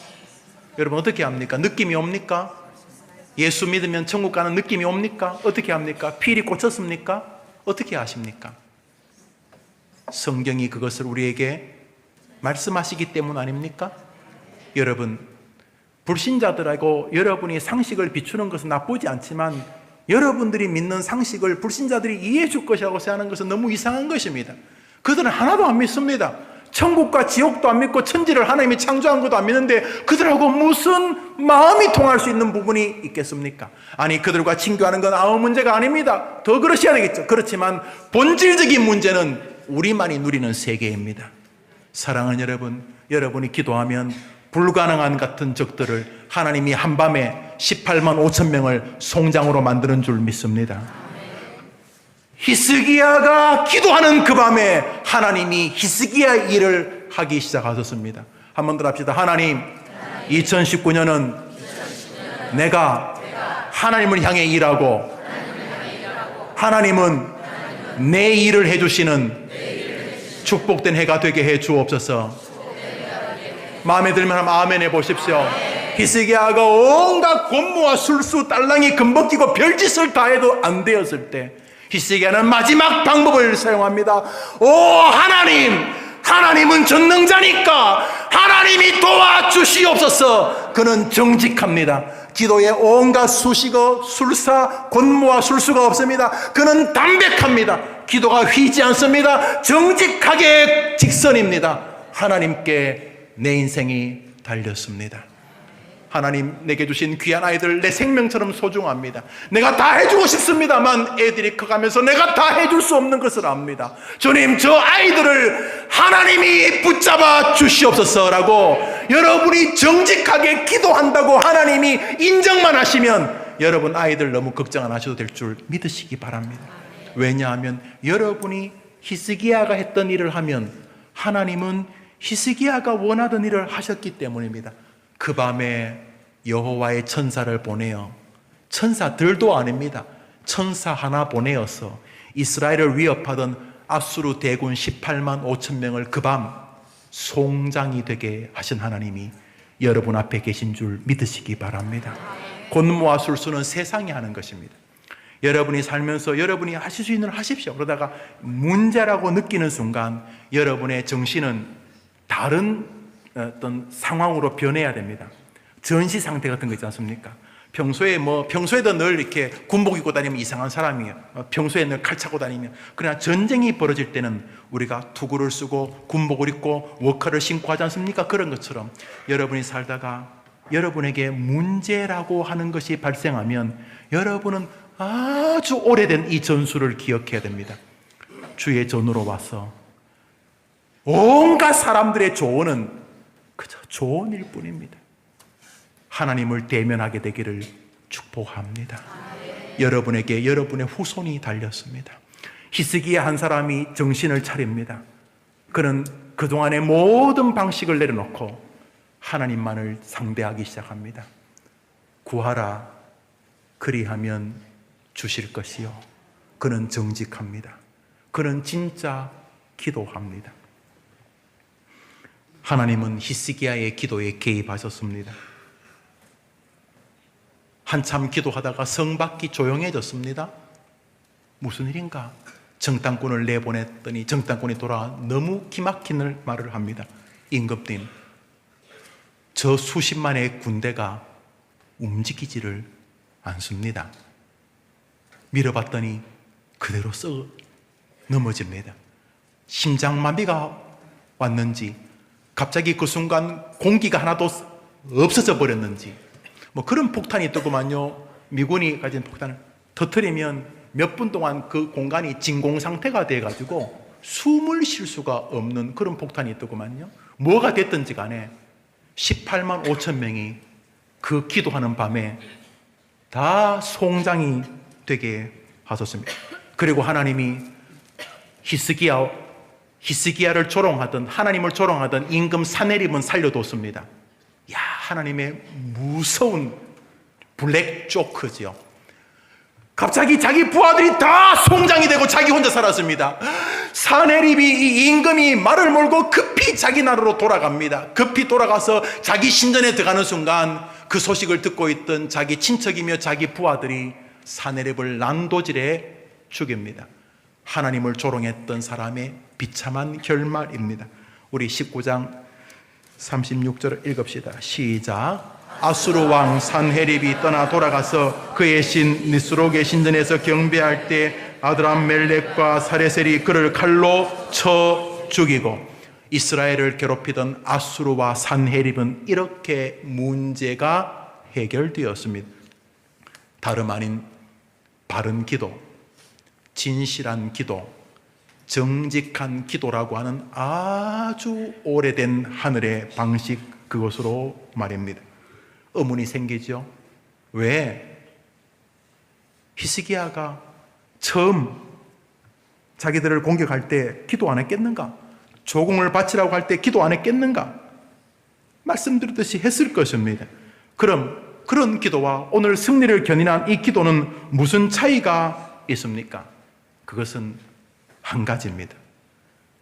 A: 여러분 어떻게 합니까? 느낌이 옵니까? 예수 믿으면 천국 가는 느낌이 옵니까? 어떻게 합니까? 필이 꽂혔습니까? 어떻게 아십니까? 성경이 그것을 우리에게 말씀하시기 때문 아닙니까? 여러분 불신자들하고 여러분이 상식을 비추는 것은 나쁘지 않지만 여러분들이 믿는 상식을 불신자들이 이해해 줄 것이라고 생각하는 것은 너무 이상한 것입니다. 그들은 하나도 안 믿습니다. 천국과 지옥도 안 믿고 천지를 하나님이 창조한 것도 안 믿는데 그들하고 무슨 마음이 통할 수 있는 부분이 있겠습니까? 아니, 그들과 친교하는 건 아무 문제가 아닙니다. 더 그러셔야 되겠죠. 그렇지만 본질적인 문제는 우리만이 누리는 세계입니다. 사랑하는 여러분, 여러분이 기도하면 불가능한 같은 적들을 하나님이 한밤에 18만 5천 명을 송장으로 만드는 줄 믿습니다. 히스기야가 기도하는 그 밤에 하나님이 히스기야의 일을 하기 시작하셨습니다. 한 번 더 합시다. 하나님, 2019년은 내가 하나님을 향해 일하고 하나님은 내 일을 해주시는 축복된 해가 되게 해 주옵소서. 마음에 들면 한번 아멘 해보십시오. 히스기야가 온갖 곤모와 술수 딸랑이 금벗기고 별짓을 다 해도 안 되었을 때 히스기야는 마지막 방법을 사용합니다. 오 하나님, 하나님은 전능자니까 하나님이 도와주시옵소서. 그는 정직합니다. 기도에 온갖 수식어, 술사, 곤모와 술수가 없습니다. 그는 담백합니다. 기도가 휘지 않습니다. 정직하게 직선입니다. 하나님께 내 인생이 달렸습니다. 하나님, 내게 주신 귀한 아이들 내 생명처럼 소중합니다. 내가 다 해주고 싶습니다만 애들이 커가면서 내가 다 해줄 수 없는 것을 압니다. 주님, 저 아이들을 하나님이 붙잡아 주시옵소서라고 여러분이 정직하게 기도한다고 하나님이 인정만 하시면 여러분 아이들 너무 걱정 안 하셔도 될 줄 믿으시기 바랍니다. 왜냐하면 여러분이 히스기야가 했던 일을 하면 하나님은 히스기야가 원하던 일을 하셨기 때문입니다. 그 밤에 여호와의 천사를 보내어, 천사들도 아닙니다. 천사 하나 보내어서 이스라엘을 위협하던 앗수르 대군 18만 5천 명을 그 밤 송장이 되게 하신 하나님이 여러분 앞에 계신 줄 믿으시기 바랍니다. 곤모와 술수는 세상이 하는 것입니다. 여러분이 살면서 여러분이 하실 수 있는 일 하십시오. 그러다가 문제라고 느끼는 순간 여러분의 정신은 다른 어떤 상황으로 변해야 됩니다. 전시 상태 같은 거 있지 않습니까? 평소에도 늘 이렇게 군복 입고 다니면 이상한 사람이에요. 평소에 늘 칼 차고 다니면. 그러나 전쟁이 벌어질 때는 우리가 투구를 쓰고 군복을 입고 워커를 신고 하지 않습니까? 그런 것처럼 여러분이 살다가 여러분에게 문제라고 하는 것이 발생하면 여러분은 아주 오래된 이 전술을 기억해야 됩니다. 주의 전으로 와서 온갖 사람들의 조언은 그저 조언일 뿐입니다. 하나님을 대면하게 되기를 축복합니다. 여러분에게 여러분의 후손이 달렸습니다. 히스기야 한 사람이 정신을 차립니다. 그는 그동안의 모든 방식을 내려놓고 하나님만을 상대하기 시작합니다. 구하라, 그리하면 주실 것이요. 그는 정직합니다. 그는 진짜 기도합니다. 하나님은 히스기야의 기도에 개입하셨습니다. 한참 기도하다가 성 밖이 조용해졌습니다. 무슨 일인가? 정탐꾼을 내보냈더니 정탐꾼이 돌아와 너무 기막힌 말을 합니다. 임금님, 저 수십만의 군대가 움직이지를 않습니다. 밀어봤더니 그대로 썩어 넘어집니다. 심장마비가 왔는지 갑자기 그 순간 공기가 하나도 없어져 버렸는지 뭐 그런 폭탄이 뜨고만요. 미군이 가진 폭탄을 터뜨리면 몇 분 동안 그 공간이 진공 상태가 돼가지고 숨을 쉴 수가 없는 그런 폭탄이 뜨고만요. 뭐가 됐든지 간에 18만 5천 명이 그 기도하는 밤에 다 송장이 되게 하셨습니다. 그리고 하나님이 히스기야를 조롱하던, 하나님을 조롱하던 임금 사네립은 살려뒀습니다. 야, 하나님의 무서운 블랙 조크지요. 갑자기 자기 부하들이 다 송장이 되고 자기 혼자 살았습니다. 사네립이, 이 임금이 말을 몰고 급히 자기 나라로 돌아갑니다. 급히 돌아가서 자기 신전에 들어가는 순간 그 소식을 듣고 있던 자기 친척이며 자기 부하들이 사네립을 난도질해 죽입니다. 하나님을 조롱했던 사람의 비참한 결말입니다. 우리 19장 36절을 읽읍시다. 시작. 아수르 왕 산헤립이 떠나 돌아가서 그의 신 니스록의 신전에서 경배할 때 아드람멜렉과 사레셀이 그를 칼로 쳐 죽이고, 이스라엘을 괴롭히던 아수르와 산헤립은 이렇게 문제가 해결되었습니다. 다름 아닌 바른 기도, 진실한 기도, 정직한 기도라고 하는 아주 오래된 하늘의 방식, 그것으로 말입니다. 의문이 생기죠. 왜 히스기야가 처음 자기들을 공격할 때 기도 안 했겠는가? 조공을 바치라고 할 때 기도 안 했겠는가? 말씀드렸듯이 했을 것입니다. 그럼 그런 기도와 오늘 승리를 견인한 이 기도는 무슨 차이가 있습니까? 그것은 한 가지입니다.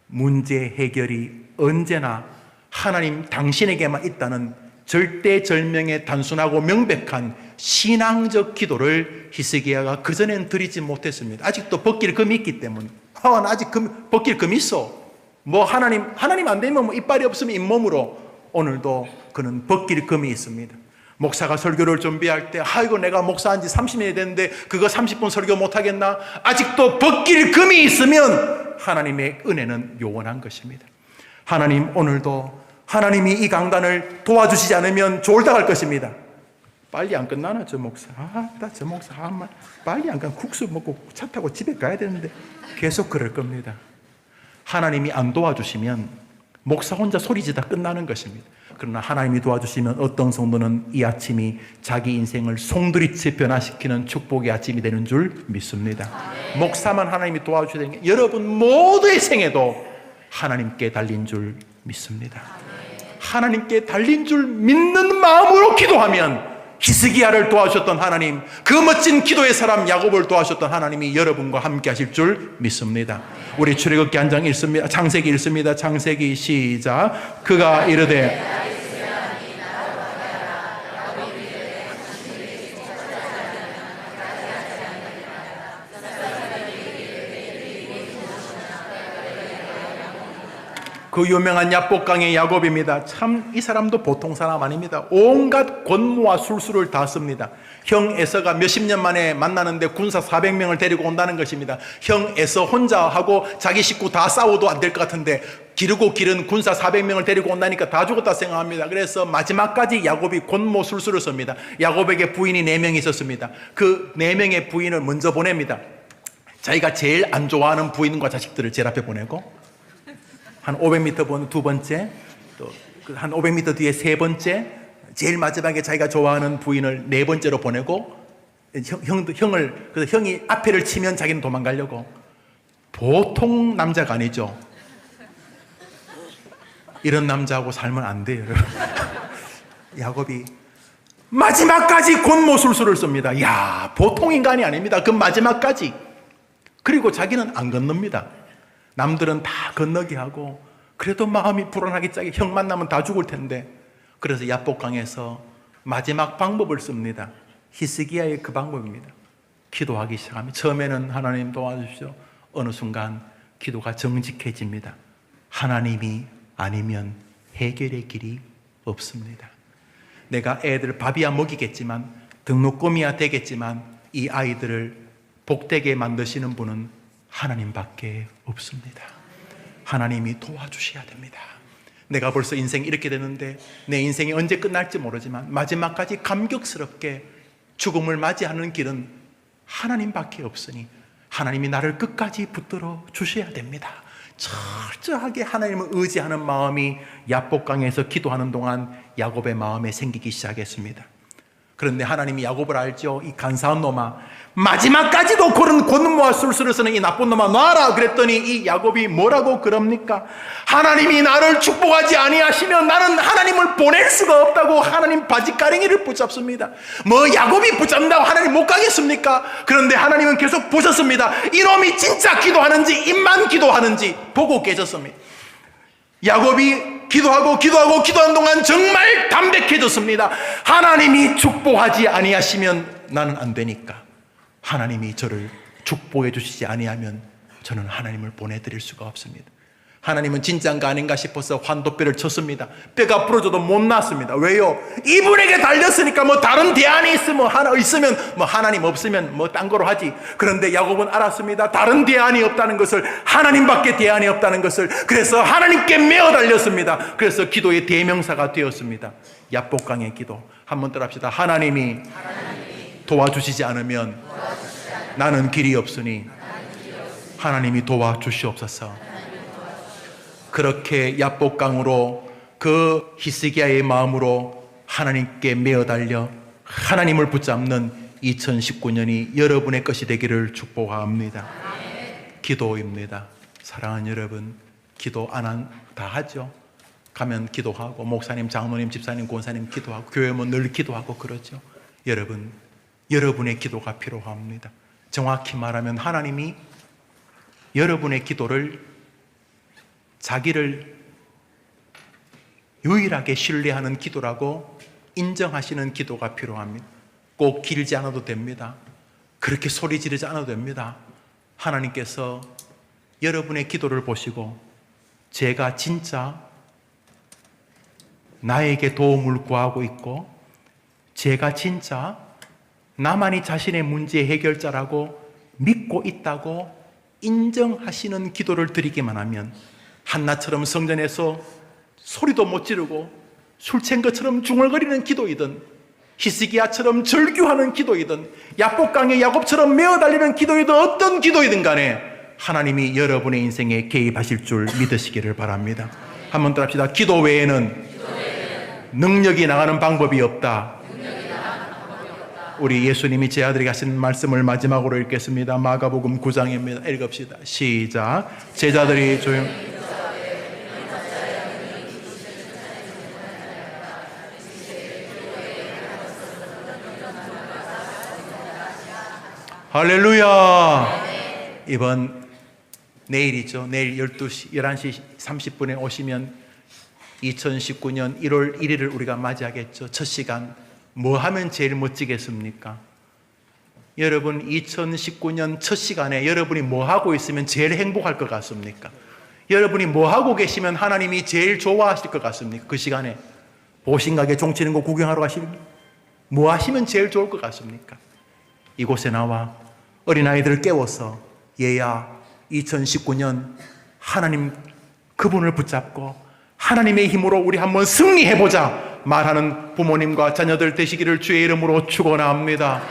A: 문제 해결이 언제나 하나님 당신에게만 있다는 절대절명의 단순하고 명백한 신앙적 기도를 히스기야가 그전엔 드리지 못했습니다. 아직도 벗길 금이 있기 때문에. 나 아직 벗길 금이 있어. 뭐 하나님 안 되면 뭐 이빨이 없으면 잇몸으로. 오늘도 그는 벗길 금이 있습니다. 목사가 설교를 준비할 때 아이고 내가 목사한 지 30년이 됐는데 그거 30분 설교 못하겠나? 아직도 벗길 금이 있으면 하나님의 은혜는 요원한 것입니다. 하나님, 오늘도 하나님이 이 강단을 도와주시지 않으면 졸다 갈 것입니다. 빨리 안 끝나나 저 목사? 저 목사 빨리 안 끝나. 국수 먹고 차 타고 집에 가야 되는데 계속 그럴 겁니다. 하나님이 안 도와주시면 목사 혼자 소리지다 끝나는 것입니다. 그러나 하나님이 도와주시면 어떤 성도는 이 아침이 자기 인생을 송두리째 변화시키는 축복의 아침이 되는 줄 믿습니다. 목사만 하나님이 도와주시는 게 여러분 모두의 생애도 하나님께 달린 줄 믿습니다. 하나님께 달린 줄 믿는 마음으로 기도하면 히스기야를 도와주셨던 하나님, 그 멋진 기도의 사람 야곱을 도와주셨던 하나님이 여러분과 함께 하실 줄 믿습니다. 우리 출애굽기 한 장 읽습니다. 창세기 읽습니다. 창세기 시작. 그가 이르되 그 유명한 야복강의 야곱입니다. 참 이 사람도 보통 사람 아닙니다. 온갖 권모와 술수를 다 씁니다. 형 에서가 몇십 년 만에 만나는데 군사 400명을 데리고 온다는 것입니다. 형 에서 혼자 하고 자기 식구 다 싸워도 안 될 것 같은데 기르고 기른 군사 400명을 데리고 온다니까 다 죽었다 생각합니다. 그래서 마지막까지 야곱이 권모 술수를 씁니다. 야곱에게 부인이 4명이 있었습니다. 그 4명의 부인을 먼저 보냅니다. 자기가 제일 안 좋아하는 부인과 자식들을 제일 앞에 보내고 한 500m 번 두 번째, 또 한 500m 뒤에 세 번째, 제일 마지막에 자기가 좋아하는 부인을 네 번째로 보내고 그래서 형이 앞에를 치면 자기는 도망가려고. 보통 남자가 아니죠. 이런 남자하고 살면 안 돼요, 여러분. 야곱이 마지막까지 곤모술수를 씁니다. 야, 보통 인간이 아닙니다. 그 마지막까지. 그리고 자기는 안 건넙니다. 남들은 다 건너게 하고, 그래도 마음이 불안하기 짝이 형 만나면 다 죽을 텐데. 그래서 야복강에서 마지막 방법을 씁니다. 히스기야의 그 방법입니다. 기도하기 시작하면 처음에는 하나님 도와주십시오. 어느 순간 기도가 정직해집니다. 하나님이 아니면 해결의 길이 없습니다. 내가 애들 밥이야 먹이겠지만, 등록금이야 되겠지만, 이 아이들을 복되게 만드시는 분은 하나님밖에 없습니다. 하나님이 도와주셔야 됩니다. 내가 벌써 인생이 이렇게 됐는데 내 인생이 언제 끝날지 모르지만 마지막까지 감격스럽게 죽음을 맞이하는 길은 하나님밖에 없으니 하나님이 나를 끝까지 붙들어 주셔야 됩니다. 철저하게 하나님을 의지하는 마음이 야복강에서 기도하는 동안 야곱의 마음에 생기기 시작했습니다. 그런데 하나님이 야곱을 알죠. 이 간사한 놈아, 마지막까지도 그런 곤모와 술수를 쓰는 이 나쁜 놈아 놔라. 그랬더니 이 야곱이 뭐라고 그럽니까? 하나님이 나를 축복하지 아니하시면 나는 하나님을 보낼 수가 없다고 하나님 바지가랭이를 붙잡습니다. 뭐 야곱이 붙잡는다고 하나님 못 가겠습니까? 그런데 하나님은 계속 보셨습니다. 이놈이 진짜 기도하는지 입만 기도하는지 보고 계셨습니다. 야곱이 기도하는 동안 정말 담백해졌습니다. 하나님이 축복하지 아니하시면 나는 안 되니까, 하나님이 저를 축복해 주시지 아니하면 저는 하나님을 보내드릴 수가 없습니다. 하나님은 진짜인가 아닌가 싶어서 환도뼈를 쳤습니다. 뼈가 부러져도 못 났습니다. 왜요? 이분에게 달렸으니까 뭐 다른 대안이 있으면 하나님 없으면 뭐 딴 거로 하지. 그런데 야곱은 알았습니다. 다른 대안이 없다는 것을, 하나님밖에 대안이 없다는 것을. 그래서 하나님께 매어 달렸습니다. 그래서 기도의 대명사가 되었습니다. 야복강의 기도. 한번 따라합시다. 하나님이 도와주시지 않으면 나는 길이 없으니 하나님이 도와주시옵소서. 그렇게 야복강으로 그 히스기야의 마음으로 하나님께 매어 달려 하나님을 붙잡는 2019년이 여러분의 것이 되기를 축복합니다. 기도입니다. 사랑하는 여러분, 기도 다 하죠. 가면 기도하고, 목사님, 장로님, 집사님, 권사님 기도하고, 교회 오면 늘 기도하고 그러죠. 여러분, 여러분의 기도가 필요합니다. 정확히 말하면 하나님이 여러분의 기도를, 자기를 유일하게 신뢰하는 기도라고 인정하시는 기도가 필요합니다. 꼭 길지 않아도 됩니다. 그렇게 소리 지르지 않아도 됩니다. 하나님께서 여러분의 기도를 보시고 제가 진짜 나에게 도움을 구하고 있고 제가 진짜 나만이 자신의 문제의 해결자라고 믿고 있다고 인정하시는 기도를 드리기만 하면, 한나처럼 성전에서 소리도 못 지르고 술 취한 것처럼 중얼거리는 기도이든, 히스기야처럼 절규하는 기도이든, 야복강의 야곱처럼 메어 달리는 기도이든, 어떤 기도이든 간에 하나님이 여러분의 인생에 개입하실 줄 믿으시기를 바랍니다. 한번 따라합시다. 기도 외에는 능력이 나가는 방법이 없다. 우리 예수님이 제 아들에게 하신 말씀을 마지막으로 읽겠습니다. 마가복음 9장입니다. 읽읍시다. 시작. 제자들이 조용히 할렐루야. 이번 내일이죠. 내일 11시 30분에 오시면 2019년 1월 1일을 우리가 맞이하겠죠. 첫 시간. 뭐 하면 제일 멋지겠습니까? 여러분, 2019년 첫 시간에 여러분이 뭐 하고 있으면 제일 행복할 것 같습니까? 여러분이 뭐 하고 계시면 하나님이 제일 좋아하실 것 같습니까? 그 시간에 보신가게 종치는 거 구경하러 가시는, 뭐 하시면 제일 좋을 것 같습니까? 이곳에 나와 어린아이들을 깨워서, 얘야, 2019년 하나님 그분을 붙잡고 하나님의 힘으로 우리 한번 승리해보자 말하는 부모님과 자녀들 되시기를 주의 이름으로 축원합니다.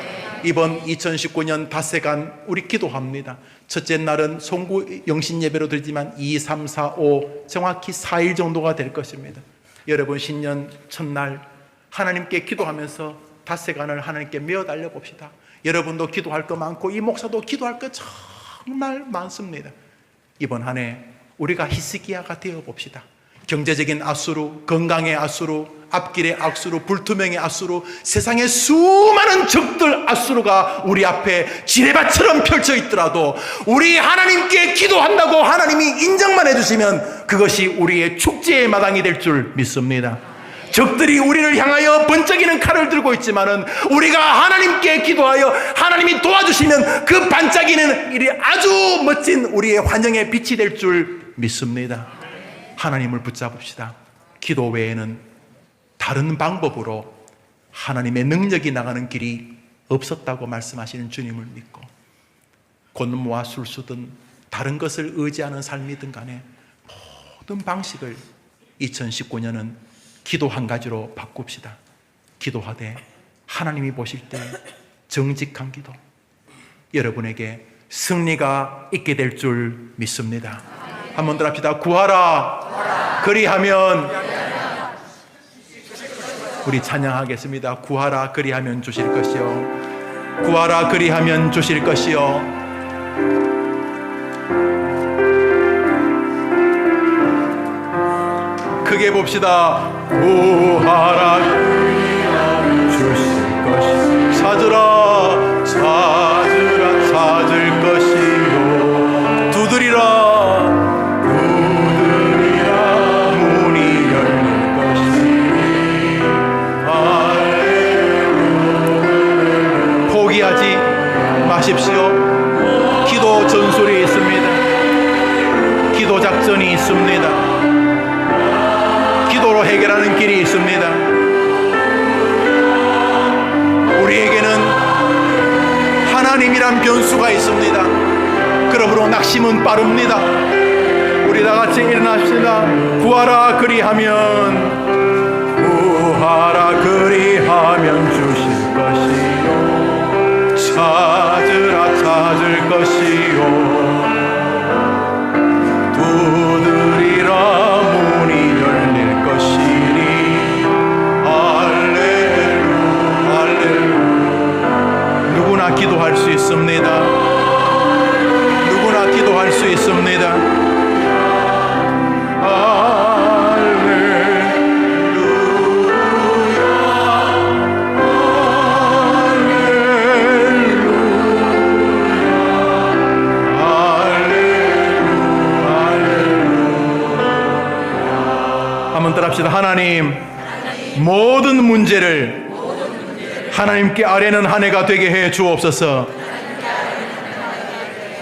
A: 이번 2019년 닷새간 우리 기도합니다. 첫째 날은 송구 영신 예배로 드리지만 2, 3, 4, 5 정확히 4일 정도가 될 것입니다. 여러분 신년 첫날 하나님께 기도하면서 닷새간을 하나님께 메어 달려 봅시다. 여러분도 기도할 거 많고 이 목사도 기도할 거 정말 많습니다. 이번 한 해 우리가 히스기야가 되어 봅시다. 경제적인 앗수로, 건강의 앗수로, 앞길의 앗수로, 불투명의 앗수로, 세상의 수많은 적들 앗수로가 우리 앞에 지뢰밭처럼 펼쳐 있더라도 우리 하나님께 기도한다고 하나님이 인정만 해주시면 그것이 우리의 축제의 마당이 될 줄 믿습니다. 적들이 우리를 향하여 번쩍이는 칼을 들고 있지만은 우리가 하나님께 기도하여 하나님이 도와주시면 그 반짝이는 일이 아주 멋진 우리의 환영의 빛이 될 줄 믿습니다. 하나님을 붙잡읍시다. 기도 외에는 다른 방법으로 하나님의 능력이 나가는 길이 없었다고 말씀하시는 주님을 믿고 곤모와 술수든 다른 것을 의지하는 삶이든 간에 모든 방식을 2019년은 기도 한 가지로 바꿉시다. 기도하되 하나님이 보실 때 정직한 기도, 여러분에게 승리가 있게 될 줄 믿습니다. 한번 더 합시다. 구하라. 그리하면 우리 찬양하겠습니다. 구하라 그리하면 주실 것이요. 구하라 그리하면 주실 것이요. 크게 봅시다. 구하라 그리하면 주실 것이요. 찾으라 찾으라 찾을 것이요. 두드리라 포기하지 마십시오. 기도 전술이 있습니다. 기도 작전이 있습니다. 기도로 해결하는 길이 있습니다. 우리에게는 하나님이란 변수가 있습니다. 그러므로 낙심은 빠릅니다. 우리 다 같이 일어납시다. 구하라 그리하면 구하라 그리하면 주실 것이요. 찾으라 찾을 것이요. 두드리라 문이 열릴 것이니. 할렐루야 할렐루야. 누구나 기도할 수 있습니다. 누구나 기도할 수 있습니다. 합시다. 하나님, 모든 문제를 하나님께 아뢰는 한 해가 되게 해 주옵소서.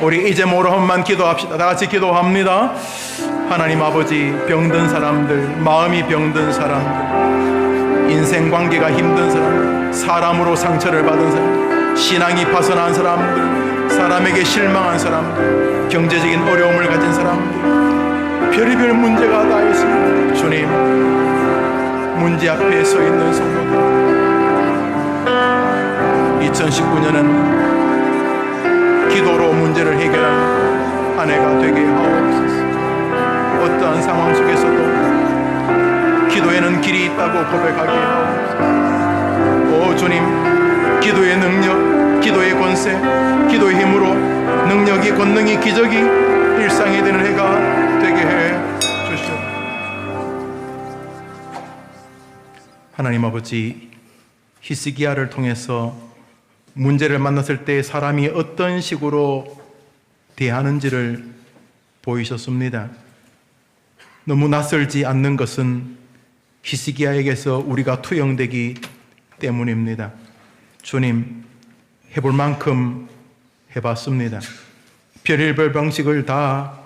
A: 우리 이제 모로 한번만 기도합시다. 다 같이 기도합니다. 하나님 아버지, 병든 사람들, 마음이 병든 사람들, 인생 관계가 힘든 사람들, 사람으로 상처를 받은 사람들, 신앙이 파손한 사람들, 사람에게 실망한 사람들, 경제적인 어려움을 가진 사람들, 별의별 문제가 다 있습니다. 주님, 문제 앞에 서 있는 성도들, 2019년은 기도로 문제를 해결하는 한 해가 되게 하옵소서. 어떠한 상황 속에서도 기도에는 길이 있다고 고백하게 하옵소서. 오 주님, 기도의 능력, 기도의 권세, 기도의 힘으로 능력이, 권능이, 기적이 일상이 되는 해가 되게 해 주시옵소서. 하나님 아버지, 히스기야를 통해서 문제를 만났을 때 사람이 어떤 식으로 대하는지를 보이셨습니다. 너무 낯설지 않는 것은 히스기야에게서 우리가 투영되기 때문입니다. 주님, 해볼 만큼 해봤습니다. 별의별 방식을 다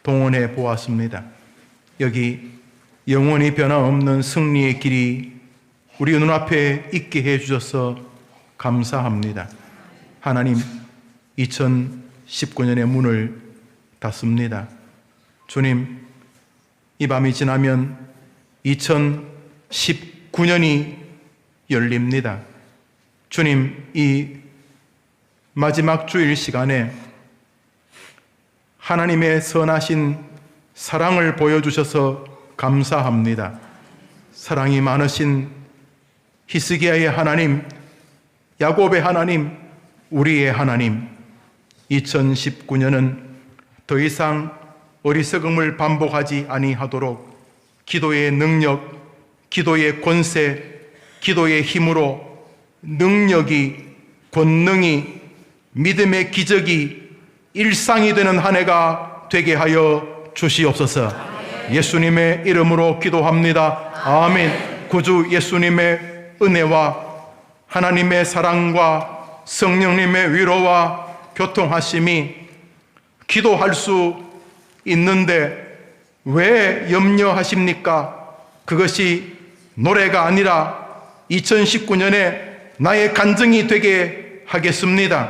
A: 동원해 보았습니다. 여기 영원히 변함없는 승리의 길이 우리 눈앞에 있게 해주셔서 감사합니다. 하나님, 2019년의 문을 닫습니다. 주님, 이 밤이 지나면 2019년이 열립니다. 주님, 이 마지막 주일 시간에 하나님의 선하신 사랑을 보여주셔서 감사합니다. 사랑이 많으신 히스기야의 하나님, 야곱의 하나님, 우리의 하나님, 2019년은 더 이상 어리석음을 반복하지 아니하도록 기도의 능력, 기도의 권세, 기도의 힘으로 능력이, 권능이, 믿음의 기적이 일상이 되는 한 해가 되게 하여 주시옵소서. 예수님의 이름으로 기도합니다. 아멘. 구주 예수님의 은혜와 하나님의 사랑과 성령님의 위로와 교통하심이 기도할 수 있는데 왜 염려하십니까? 그것이 노래가 아니라 2019년에 나의 간증이 되게 하겠습니다.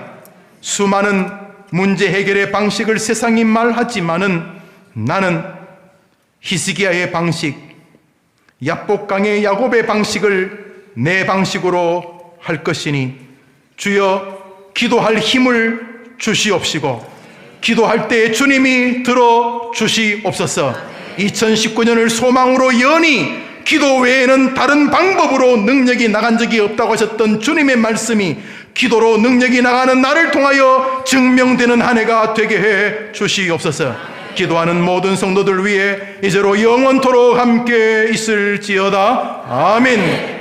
A: 수많은 문제 해결의 방식을 세상이 말하지만은 나는 히스기야의 방식, 야복강의 야곱의 방식을 내 방식으로 할 것이니 주여 기도할 힘을 주시옵시고 기도할 때 주님이 들어주시옵소서. 2019년을 소망으로 여니 기도 외에는 다른 방법으로 능력이 나간 적이 없다고 하셨던 주님의 말씀이 기도로 능력이 나가는 나를 통하여 증명되는 한 해가 되게 해 주시옵소서. 기도하는 모든 성도들 위해 이제로 영원토록 함께 있을지어다. 아멘.